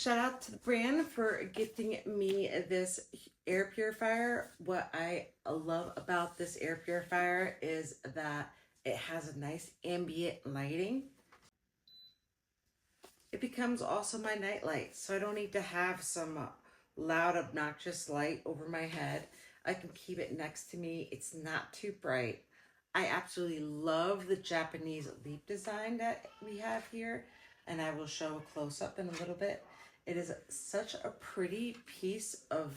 Shout out to the brand for gifting me this air purifier. What I love about this air purifier is that it has a nice ambient lighting. It becomes also my night light, so I don't need to have some loud, obnoxious light over my head. I can keep it next to me. It's not too bright. I absolutely love the Japanese leaf design that we have here, and I will show a close-up in a little bit. It is such a pretty piece of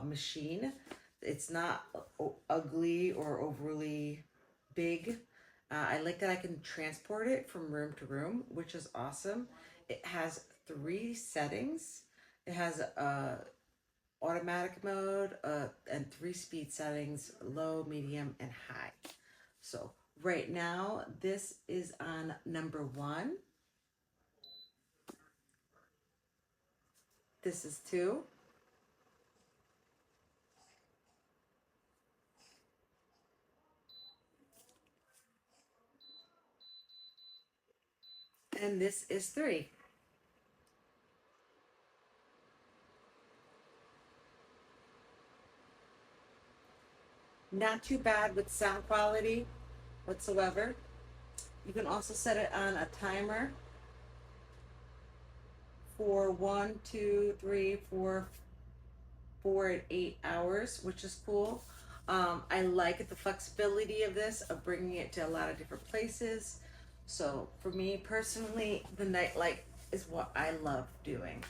machine. It's not ugly or overly big. I like that I can transport it from room to room, which is awesome. It has 3 settings. It has automatic mode and 3 speed settings, low, medium, and high. So right now, this is on number 1. This is 2. And this is 3. Not too bad with sound quality whatsoever. You can also set it on a timer for 1, 2, 3, 4, 4 and 8 hours, which is cool. I like the flexibility of this, of bringing it to a lot of different places. So for me personally, the nightlight is what I love doing,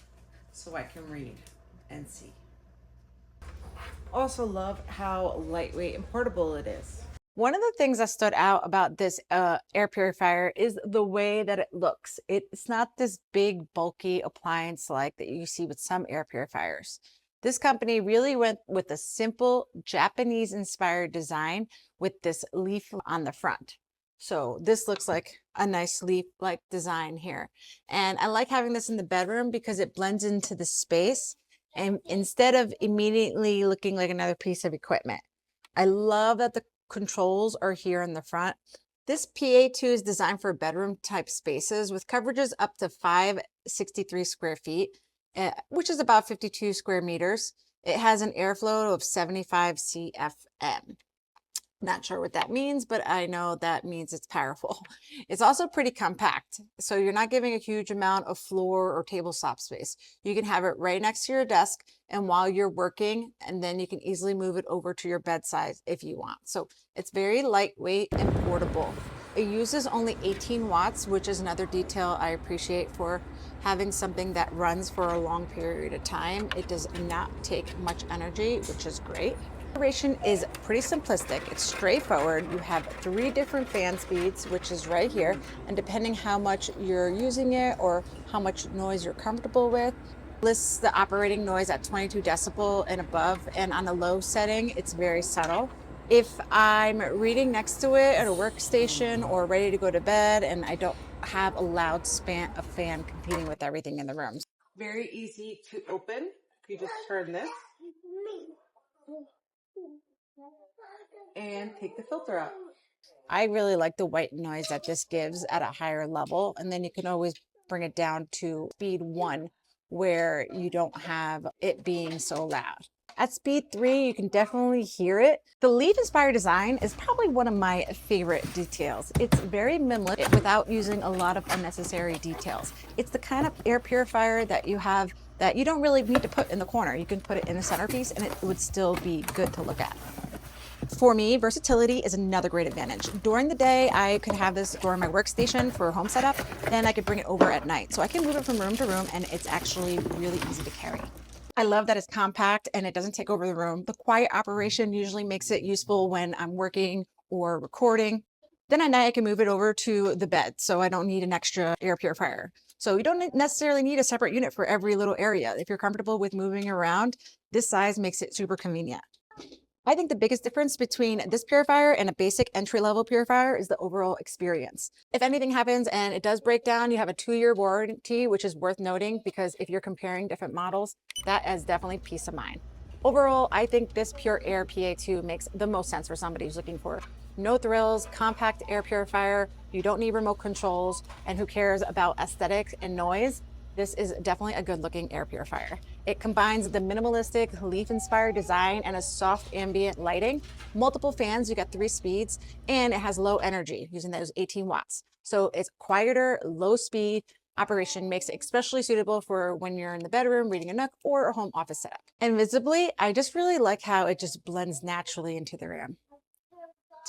so I can read and see. Also love how lightweight and portable it is. One of the things that stood out about this air purifier is the way that it looks. It's not this big, bulky appliance like that you see with some air purifiers. This company really went with a simple Japanese-inspired design with this leaf on the front. So this looks like a nice leaf-like design here. And I like having this in the bedroom because it blends into the space and instead of immediately looking like another piece of equipment. I love that the controls are here in the front. This PA2 is designed for bedroom type spaces with coverages up to 563 square feet, which is about 52 square meters. It has an airflow of 75 CFM. Not sure what that means, but I know that means it's powerful. It's also pretty compact, so you're not giving a huge amount of floor or tabletop space. You can have it right next to your desk and while you're working, and then you can easily move it over to your bedside if you want. So it's very lightweight and portable. It uses only 18 watts, which is another detail I appreciate for having something that runs for a long period of time. It does not take much energy, which is great. Operation is pretty simplistic. It's straightforward. You have 3 different fan speeds, which is right here, and depending how much you're using it or how much noise you're comfortable with, lists the operating noise at 22 decibel and above, and on the low setting, it's very subtle. If I'm reading next to it at a workstation or ready to go to bed and I don't have a loud fan competing with everything in the room. Very easy to open. You just turn this and take the filter out. I really like the white noise that this gives at a higher level, and then you can always bring it down to speed 1 where you don't have it being so loud. At speed 3, you can definitely hear it. The leaf-inspired design is probably one of my favorite details. It's very minimalist without using a lot of unnecessary details. It's the kind of air purifier that you have that you don't really need to put in the corner. You can put it in the centerpiece and it would still be good to look at. For me, versatility is another great advantage. During the day, I could have this during my workstation for home setup, then I could bring it over at night. So I can move it from room to room and it's actually really easy to carry. I love that it's compact and it doesn't take over the room. The quiet operation usually makes it useful when I'm working or recording. Then at night, I can move it over to the bed, so I don't need an extra air purifier. So you don't necessarily need a separate unit for every little area. If you're comfortable with moving around, this size makes it super convenient. I think the biggest difference between this purifier and a basic entry-level purifier is the overall experience. If anything happens and it does break down, you have a 2-year warranty, which is worth noting because if you're comparing different models, that is definitely peace of mind. Overall, I think this Pure Air PA2 makes the most sense for somebody who's looking for no thrills, compact air purifier, you don't need remote controls, and who cares about aesthetics and noise. This is definitely a good looking air purifier. It combines the minimalistic leaf inspired design and a soft ambient lighting, multiple fans, you got 3 speeds, and it has low energy using those 18 watts. So it's quieter, low speed operation, makes it especially suitable for when you're in the bedroom, reading a nook, or a home office setup. And visibly, I just really like how it just blends naturally into the room.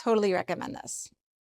Totally recommend this.